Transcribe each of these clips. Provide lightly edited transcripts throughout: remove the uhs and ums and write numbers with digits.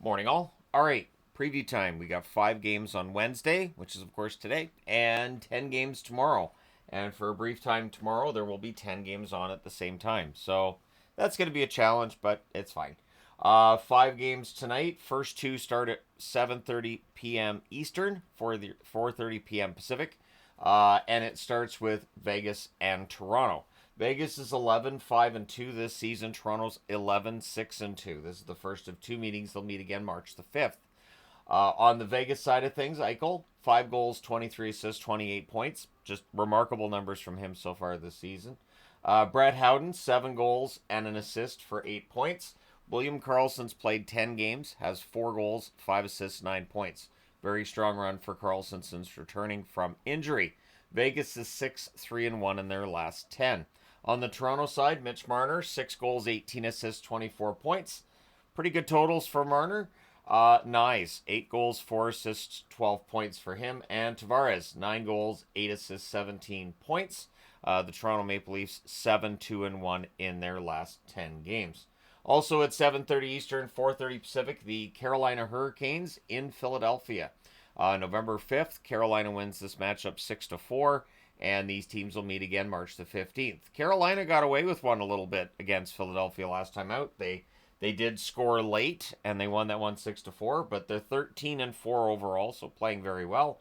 Morning, all. All right, preview time. We got 5 games on Wednesday, which is, of course, today, and 10 games tomorrow. And for a brief time tomorrow, there will be 10 games on at the same time. So that's going to be a challenge, but it's fine. 5 games tonight. First two start at 7:30 p.m. Eastern, 4:30 p.m. Pacific. And it starts with Vegas and Toronto. Vegas is 11-5-2 this season. Toronto's 11-6-2. This is the first of two meetings. They'll meet again March the 5th. On the Vegas side of things, Eichel, 5 goals, 23 assists, 28 points. Just remarkable numbers from him so far this season. Brett Howden, 7 goals and an assist for 8 points. William Karlsson's played 10 games, has 4 goals, 5 assists, 9 points. Very strong run for Karlsson since returning from injury. Vegas is 6-3-1 in their last 10. On the Toronto side, Mitch Marner, 6 goals, 18 assists, 24 points. Pretty good totals for Marner. Nice. 8 goals, 4 assists, 12 points for him. And Tavares, 9 goals, 8 assists, 17 points. The Toronto Maple Leafs 7-2-1 in their last 10 games. Also at 7:30 Eastern, 4:30 Pacific, the Carolina Hurricanes in Philadelphia. November 5th, Carolina wins this matchup 6-4, and these teams will meet again March the 15th. Carolina got away with one a little bit against Philadelphia last time out. They did score late, and they won that one 6-4, but they're 13-4 overall, so playing very well.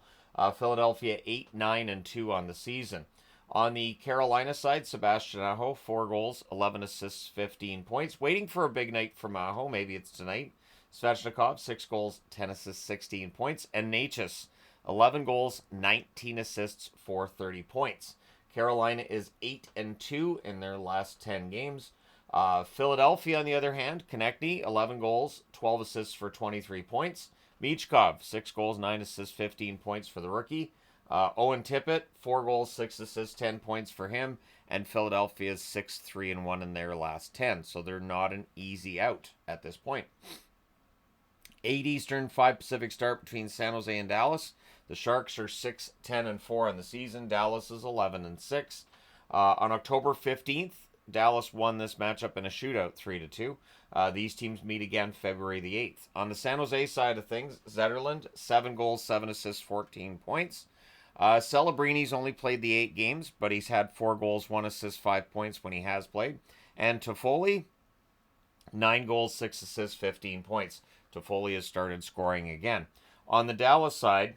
Philadelphia 8-9-2 on the season. On the Carolina side, Sebastian Aho, 4 goals, 11 assists, 15 points. Waiting for a big night from Aho. Maybe it's tonight. Svechnikov, 6 goals, 10 assists, 16 points. And Necas, 11 goals, 19 assists for 30 points. Carolina is 8-2 in their last 10 games. Philadelphia, on the other hand, Konechny, 11 goals, 12 assists for 23 points. Michkov, 6 goals, 9 assists, 15 points for the rookie. Owen Tippett, 4 goals, 6 assists, 10 points for him. And Philadelphia is 6-3-1 in their last 10. So they're not an easy out at this point. 8 Eastern, 5 Pacific start between San Jose and Dallas. The Sharks are 6-10-4 on the season. Dallas is 11-6. On October 15th, Dallas won this matchup in a shootout 3-2. These teams meet again February the 8th. On the San Jose side of things, Zetterlund, 7 goals, 7 assists, 14 points. Celebrini's only played the 8 games, but he's had 4 goals, 1 assist, 5 points when he has played. And Toffoli, 9 goals, 6 assists, 15 points. Toffoli has started scoring again. On the Dallas side,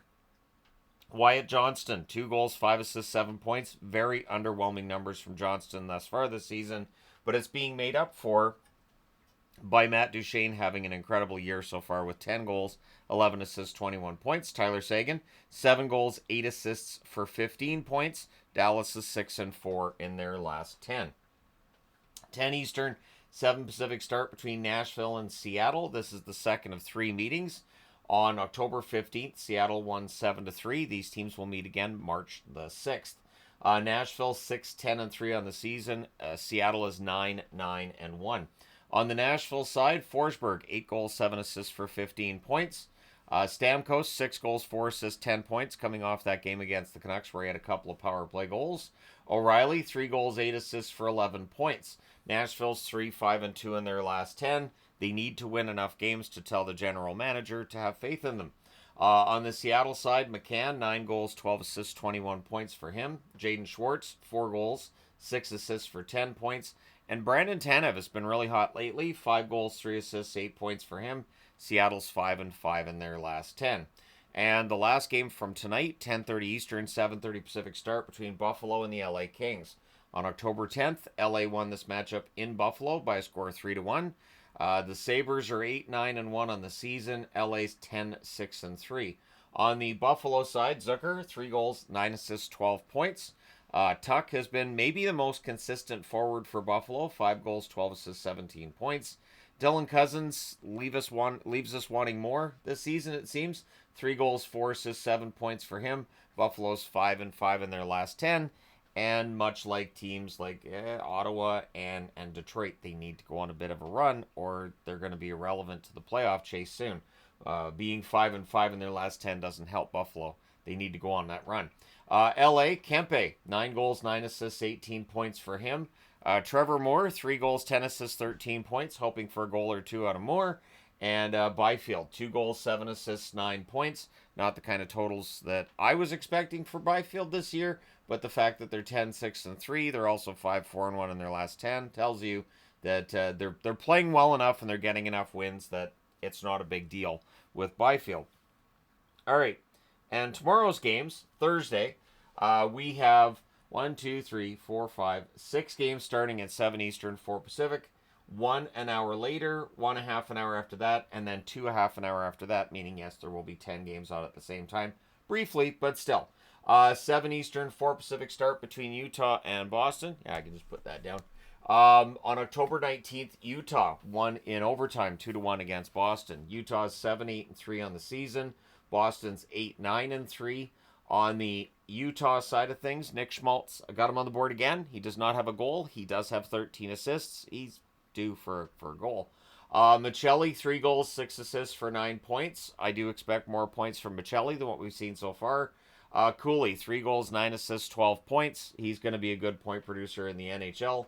Wyatt Johnston, 2 goals, 5 assists, 7 points. Very underwhelming numbers from Johnston thus far this season, but it's being made up for by Matt Duchene having an incredible year so far with 10 goals, 11 assists, 21 points. Tyler Seguin, 7 goals, 8 assists for 15 points. Dallas is 6-4 in their last 10. 10 Eastern, 7 Pacific start between Nashville and Seattle. This is the second of 3 meetings. On October 15th, Seattle won 7-3. These teams will meet again March the 6th. Nashville 6-10-3 on the season. Seattle is 9-9-1. On the Nashville side, Forsberg, 8 goals, 7 assists for 15 points. Stamkos, 6 goals, 4 assists, 10 points, coming off that game against the Canucks where he had a couple of power play goals. O'Reilly, 3 goals, 8 assists for 11 points. Nashville's 3-5-2 in their last 10. They need to win enough games to tell the general manager to have faith in them. On the Seattle side, McCann, 9 goals, 12 assists, 21 points for him. Jaden Schwartz, 4 goals, 6 assists for 10 points. And Brandon Tanev has been really hot lately. 5 goals, 3 assists, 8 points for him. Seattle's 5-5 in their last 10. And the last game from tonight, 10:30 Eastern, 7:30 Pacific start between Buffalo and the LA Kings. On October 10th, LA won this matchup in Buffalo by a score of 3-1. The Sabres are 8-9-1 on the season. LA's 10-6-3. On the Buffalo side, Zucker, 3 goals, 9 assists, 12 points. Tuck has been maybe the most consistent forward for Buffalo. 5 goals, 12 assists, 17 points. Dylan Cousins leaves us wanting more this season, it seems. 3 goals, 4 assists, 7 points for him. Buffalo's 5-5 in their last 10. And much like teams like Ottawa and Detroit, they need to go on a bit of a run or they're going to be irrelevant to the playoff chase soon. Being 5-5 in their last 10 doesn't help Buffalo. They need to go on that run. LA, Kempe, 9 goals, 9 assists, 18 points for him. Trevor Moore, 3 goals, 10 assists, 13 points, hoping for a goal or two out of Moore. And Byfield, 2 goals, 7 assists, 9 points. Not the kind of totals that I was expecting for Byfield this year, but the fact that they're 10, 6, and 3, they're also 5, 4, and 1 in their last 10, tells you that they're playing well enough and they're getting enough wins that it's not a big deal with Byfield. All right, and tomorrow's games, Thursday, we have 1, 2, 3, 4, 5, 6 games starting at 7 Eastern, 4 Pacific. One an hour later, one a half an hour after that, and then two a half an hour after that, meaning, yes, there will be 10 games on at the same time. Briefly, but still. 7 Eastern, 4 Pacific start between Utah and Boston. Yeah, I can just put that down. On October 19th, Utah won in overtime 2-1 against Boston. Utah's 7-8-3 on the season. Boston's 8-9-3. On the Utah side of things, Nick Schmaltz got him on the board again. He does not have a goal. He does have 13 assists. He's due for a goal. Michelli, 3 goals, 6 assists for 9 points. I do expect more points from Michelli than what we've seen so far. Cooley, 3 goals, 9 assists, 12 points. He's going to be a good point producer in the NHL.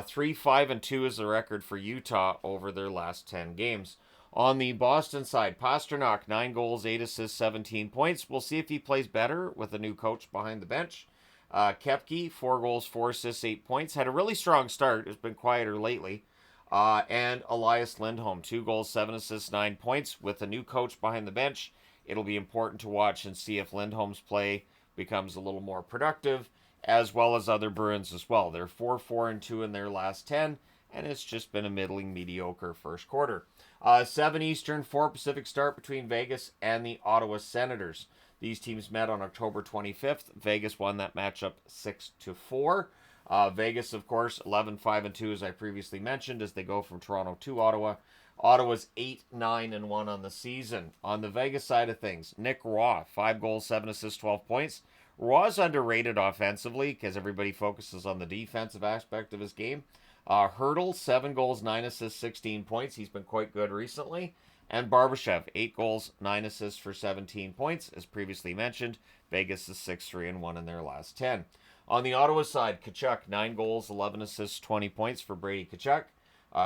3, 5, and 2 is the record for Utah over their last 10 games. On the Boston side, Pastrnak, 9 goals, 8 assists, 17 points. We'll see if he plays better with a new coach behind the bench. Koepke, 4 goals, 4 assists, 8 points. Had a really strong start. It's been quieter lately. And Elias Lindholm, 2 goals, 7 assists, 9 points. With a new coach behind the bench, it'll be important to watch and see if Lindholm's play becomes a little more productive, as well as other Bruins as well. They're 4, 4, and 2 in their last 10, and it's just been a middling, mediocre first quarter. 7 Eastern, 4 Pacific start between Vegas and the Ottawa Senators. These teams met on October 25th. Vegas won that matchup 6-4. Vegas, of course, 11, 5, and 2, as I previously mentioned, as they go from Toronto to Ottawa. Ottawa's 8, 9, and 1 on the season. On the Vegas side of things, Nick Roy, 5 goals, 7 assists, 12 points. Roy's underrated offensively because everybody focuses on the defensive aspect of his game. Hurdle, 7 goals, 9 assists, 16 points. He's been quite good recently. And Barbashev, 8 goals, 9 assists for 17 points. As previously mentioned, Vegas is 6, 3, and 1 in their last 10. On the Ottawa side, Tkachuk, 9 goals, 11 assists, 20 points for Brady Tkachuk.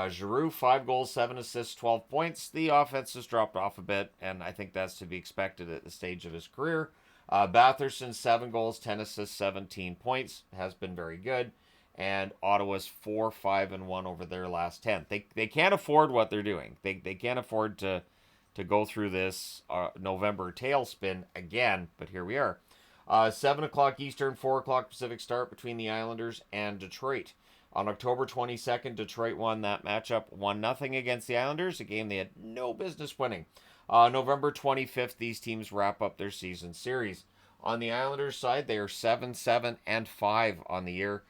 Giroux, 5 goals, 7 assists, 12 points. The offense has dropped off a bit, and I think that's to be expected at the stage of his career. Batherson, 7 goals, 10 assists, 17 points. Has been very good. And Ottawa's 4, 5, and 1 over their last 10. They can't afford what they're doing. They can't afford to go through this November tailspin again, but here we are. 7 o'clock Eastern, 4 o'clock Pacific start between the Islanders and Detroit. On October 22nd, Detroit won that matchup 1-0 against the Islanders, a game they had no business winning. November 25th, these teams wrap up their season series. On the Islanders side, they are 7, 7, and 5 on the year.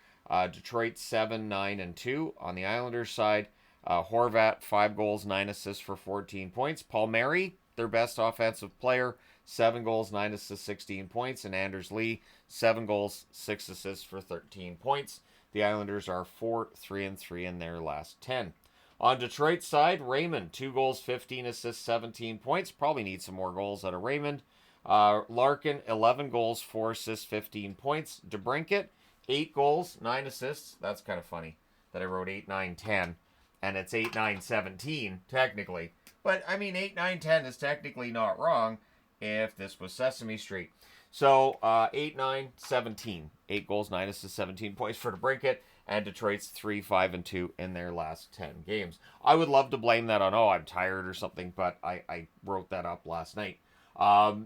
Detroit 7, 9, and 2. On the Islanders side, Horvat, 5 goals, 9 assists for 14 points. Palmieri, their best offensive player, 7 goals, 9 assists, 16 points. And Anders Lee, 7 goals, 6 assists for 13 points. The Islanders are 4, 3, and 3 in their last 10. On Detroit's side, Raymond, 2 goals, 15 assists, 17 points. Probably need some more goals out of Raymond. Larkin, 11 goals, 4 assists, 15 points. DeBrincat, 8 goals, 9 assists. That's kind of funny that I wrote 8, 9, 10. And it's 8, 9, 17, technically. But, I mean, 8, 9, 10 is technically not wrong if this was Sesame Street. So, 8, 9, 17. 8 goals, 9 assists, 17 points for DeBrincat. And Detroit's 3, 5, and 2 in their last 10 games. I would love to blame that on, I'm tired or something, but I wrote that up last night.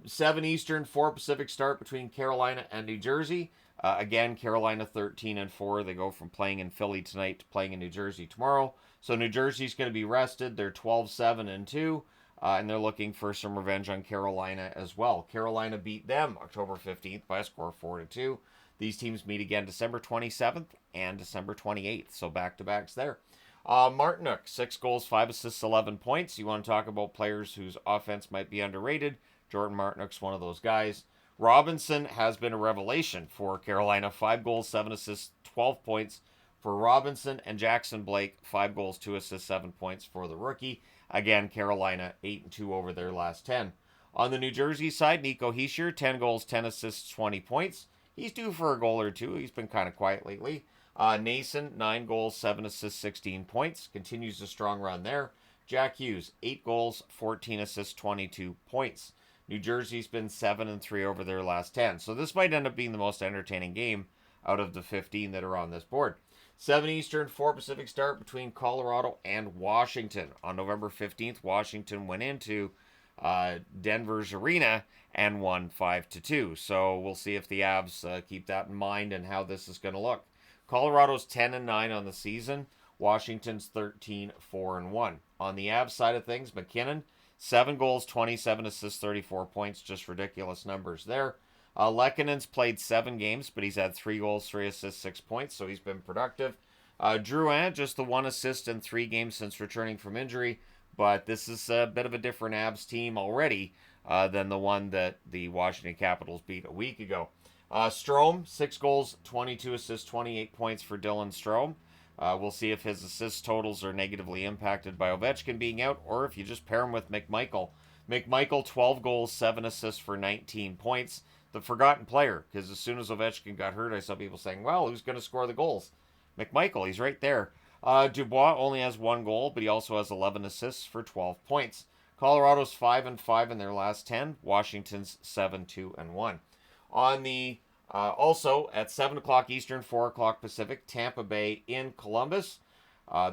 7 Eastern, 4 Pacific start between Carolina and New Jersey. Again, Carolina 13 and 4. They go from playing in Philly tonight to playing in New Jersey tomorrow. So New Jersey's going to be rested. They're 12, 7, and 2. And they're looking for some revenge on Carolina as well. Carolina beat them October 15th by a score of 4-2. These teams meet again December 27th and December 28th. So back-to-backs there. Martinook, 6 goals, 5 assists, 11 points. You want to talk about players whose offense might be underrated. Jordan Martinook's one of those guys. Robinson has been a revelation for Carolina. 5 goals, 7 assists, 12 points for Robinson. And Jackson Blake, 5 goals, 2 assists, 7 points for the rookie. Again, Carolina 8-2 over their last 10. On the New Jersey side, Nico Hischier, 10 goals, 10 assists, 20 points. He's due for a goal or two. He's been kind of quiet lately. Nason, 9 goals, 7 assists, 16 points. Continues a strong run there. Jack Hughes, 8 goals, 14 assists, 22 points. New Jersey's been 7-3 over their last 10. So this might end up being the most entertaining game out of the 15 that are on this board. 7 Eastern, 4 Pacific start between Colorado and Washington. On November 15th, Washington went into Denver's arena and won 5-2. So we'll see if the Avs keep that in mind and how this is going to look. Colorado's 10-9 on the season. Washington's 13-4-1. On the Avs side of things, McKinnon, 7 goals, 27 assists, 34 points. Just ridiculous numbers there. Lekkonen's played 7 games, but he's had 3 goals, 3 assists, 6 points, so he's been productive. Drouin, just the 1 assist in 3 games since returning from injury, but this is a bit of a different Avs team already than the one that the Washington Capitals beat a week ago. Strome, 6 goals, 22 assists, 28 points for Dylan Strome. We'll see if his assist totals are negatively impacted by Ovechkin being out, or if you just pair him with McMichael. McMichael, 12 goals, 7 assists for 19 points. The forgotten player, because as soon as Ovechkin got hurt, I saw people saying, well, who's going to score the goals? McMichael, he's right there. Dubois only has 1 goal, but he also has 11 assists for 12 points. Colorado's 5-5 in their last 10. Washington's 7-2-1. On the also at 7 o'clock Eastern, 4 o'clock Pacific, Tampa Bay in Columbus.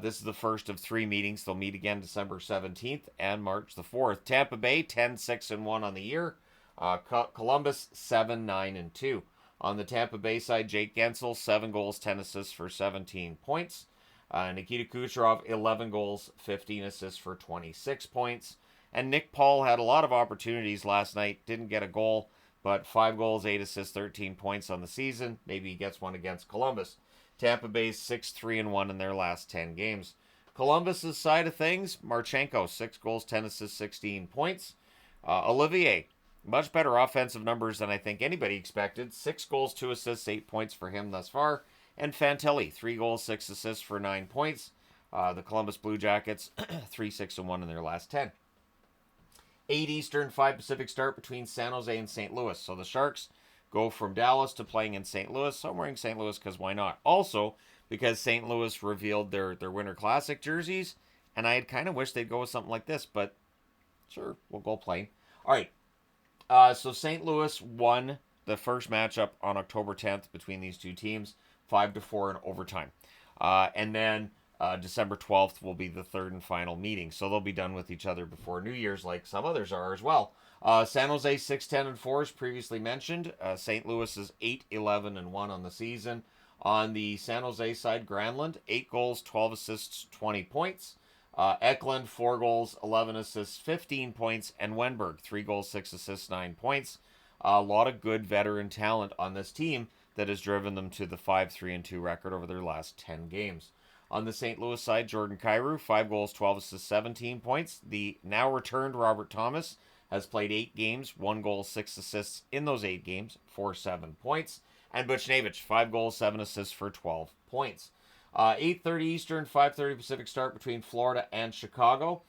This is the first of 3 meetings. They'll meet again December 17th and March the 4th. Tampa Bay 10-6-1 on the year. Columbus 7-9-2. On the Tampa Bay side, Jake Gensel, 7 goals, 10 assists for 17 points. Nikita Kucherov, 11 goals, 15 assists for 26 points. And Nick Paul had a lot of opportunities last night, didn't get a goal, but 5 goals, 8 assists, 13 points on the season. Maybe he gets one against Columbus. Tampa Bay's 6-3-1 in their last 10 games. Columbus's side of things, Marchenko, 6 goals, 10 assists, 16 points. Olivier, much better offensive numbers than I think anybody expected. 6 goals, 2 assists, 8 points for him thus far. And Fantilli, 3 goals, 6 assists for 9 points. The Columbus Blue Jackets, 3-6-1 in their last 10. 8 Eastern, 5 Pacific start between San Jose and St. Louis. So the Sharks go from Dallas to playing in St. Louis. So I'm wearing St. Louis because why not? Also, because St. Louis revealed their Winter Classic jerseys, and I had kind of wished they'd go with something like this, but sure, we'll go plain. All right. So St. Louis won the first matchup on October 10th between these two teams, 5-4 in overtime. And then December 12th will be the third and final meeting. So they'll be done with each other before New Year's, like some others are as well. San Jose 6-10-4 as previously mentioned. St. Louis is 8-11-1 on the season. On the San Jose side, Granlund, 8 goals, 12 assists, 20 points. Eklund, 4 goals, 11 assists, 15 points. And Wenberg, 3 goals, 6 assists, 9 points. A lot of good veteran talent on this team that has driven them to the 5-3-2 record over their last 10 games. On the St. Louis side, Jordan Kyrou, 5 goals, 12 assists, 17 points. The now returned Robert Thomas has played 8 games, 1 goal, 6 assists in those 8 games for 7 points. And Buchnevich, 5 goals, 7 assists for 12 points. 8:30 Eastern, 5:30 Pacific start between Florida and Chicago.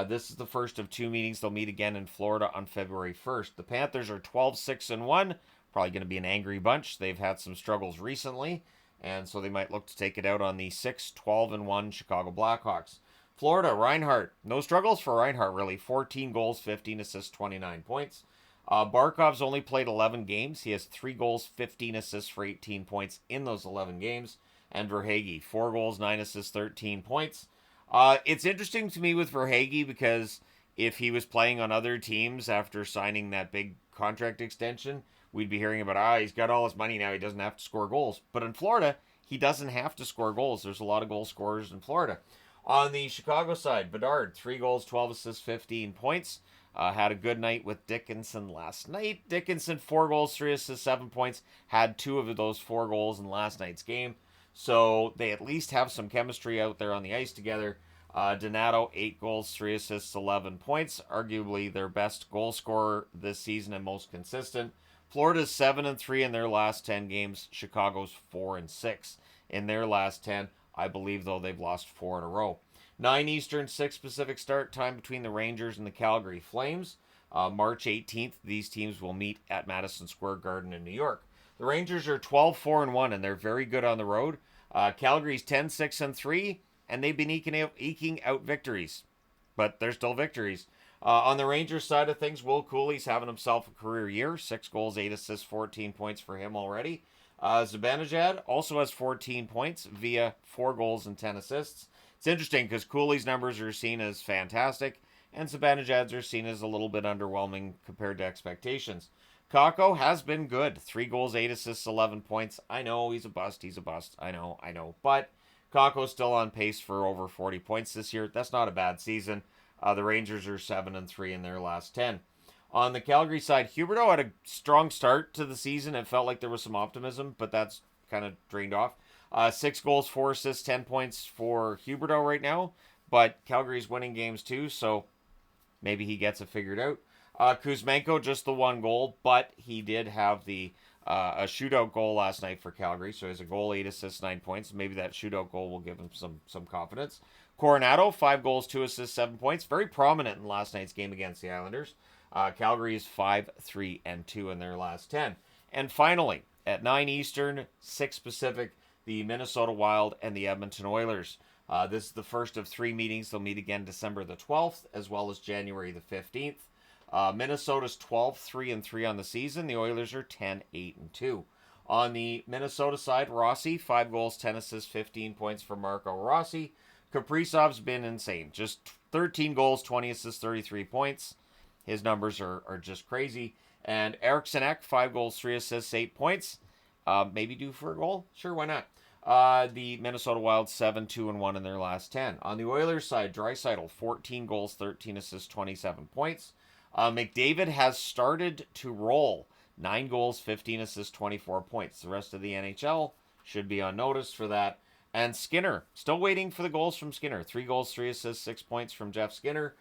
This is the first of 2 meetings. They'll meet again in Florida on February 1st. The Panthers are 12-6-1. Probably going to be an angry bunch. They've had some struggles recently, and so they might look to take it out on the 6-12-1 Chicago Blackhawks. Florida, Reinhart. No struggles for Reinhart, really. 14 goals, 15 assists, 29 points. Barkov's only played 11 games. He has 3 goals, 15 assists for 18 points in those 11 games. And Verhaeghe, 4 goals, 9 assists, 13 points. It's interesting to me with Verhaeghe because if he was playing on other teams after signing that big contract extension, we'd be hearing about, he's got all his money now, he doesn't have to score goals. But in Florida, he doesn't have to score goals. There's a lot of goal scorers in Florida. On the Chicago side, Bedard, 3 goals, 12 assists, 15 points. Had a good night with Dickinson last night. Dickinson, 4 goals, 3 assists, 7 points. Had 2 of those 4 goals in last night's game. So they at least have some chemistry out there on the ice together. Donato, 8 goals, 3 assists, 11 points. Arguably their best goal scorer this season and most consistent. Florida's 7-3 in their last 10 games. Chicago's 4-6 in their last 10. I believe, though, they've lost 4 in a row. 9 Eastern, 6 Pacific start time between the Rangers and the Calgary Flames. March 18th, these teams will meet at Madison Square Garden in New York. The Rangers are 12-4-1, and they're very good on the road. Calgary's 10-6-3, and they've been eking out victories. but they're still victories. On the Rangers side of things, Will Cooley's having himself a career year. 6 goals, 8 assists, 14 points for him already. Zibanejad also has 14 points via 4 goals and 10 assists. It's interesting because Cooley's numbers are seen as fantastic, and Zibanejad's are seen as a little bit underwhelming compared to expectations. Kakko has been good. 3 goals, 8 assists, 11 points. I know he's a bust. He's a bust. I know. But Kakko's still on pace for over 40 points this year. That's not a bad season. The Rangers are 7-3 in their last 10. On the Calgary side, Huberdeau had a strong start to the season. It felt like there was some optimism, but that's kind of drained off. 6 goals, 4 assists, 10 points for Huberdeau right now. But Calgary's winning games too, so maybe he gets it figured out. Kuzmenko, just the 1 goal, but he did have a shootout goal last night for Calgary. So he has a goal, 8 assists, 9 points. Maybe that shootout goal will give him some confidence. Coronado, 5 goals, 2 assists, 7 points. Very prominent in last night's game against the Islanders. Calgary is 5-3-2 in their last 10. And finally, at 9 Eastern, 6 Pacific, the Minnesota Wild and the Edmonton Oilers. This is the first of 3 meetings. They'll meet again December the 12th, as well as January the 15th. Minnesota's 12-3-3 on the season. The Oilers are 10-8-2. On the Minnesota side, Rossi, 5 goals, 10 assists, 15 points for Marco Rossi. Kaprizov's been insane. Just 13 goals, 20 assists, 33 points. His numbers are just crazy. And Eriksson Ek, 5 goals, 3 assists, 8 points. Maybe due for a goal? Sure, why not? The Minnesota Wild 7-2-1 in their last 10. On the Oilers side, Draisaitl, 14 goals, 13 assists, 27 points. McDavid has started to roll. 9 goals, 15 assists, 24 points. The rest of the NHL should be on notice for that. And Skinner, still waiting for the goals from Skinner. 3 goals, 3 assists, 6 points from Jeff Skinner.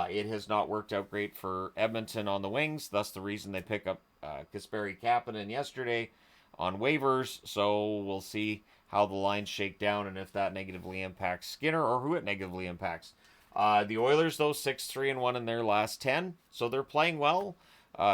It has not worked out great for Edmonton on the wings. Thus the reason they pick up Kasperi Kapanen yesterday on waivers. So we'll see how the lines shake down and if that negatively impacts Skinner or who it negatively impacts. The Oilers, though, 6-3-1 in their last 10. So they're playing well,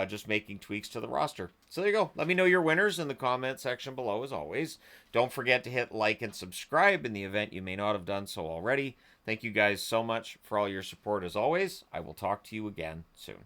just making tweaks to the roster. So there you go. Let me know your winners in the comment section below, as always. Don't forget to hit like and subscribe in the event you may not have done so already. Thank you guys so much for all your support, as always. I will talk to you again soon.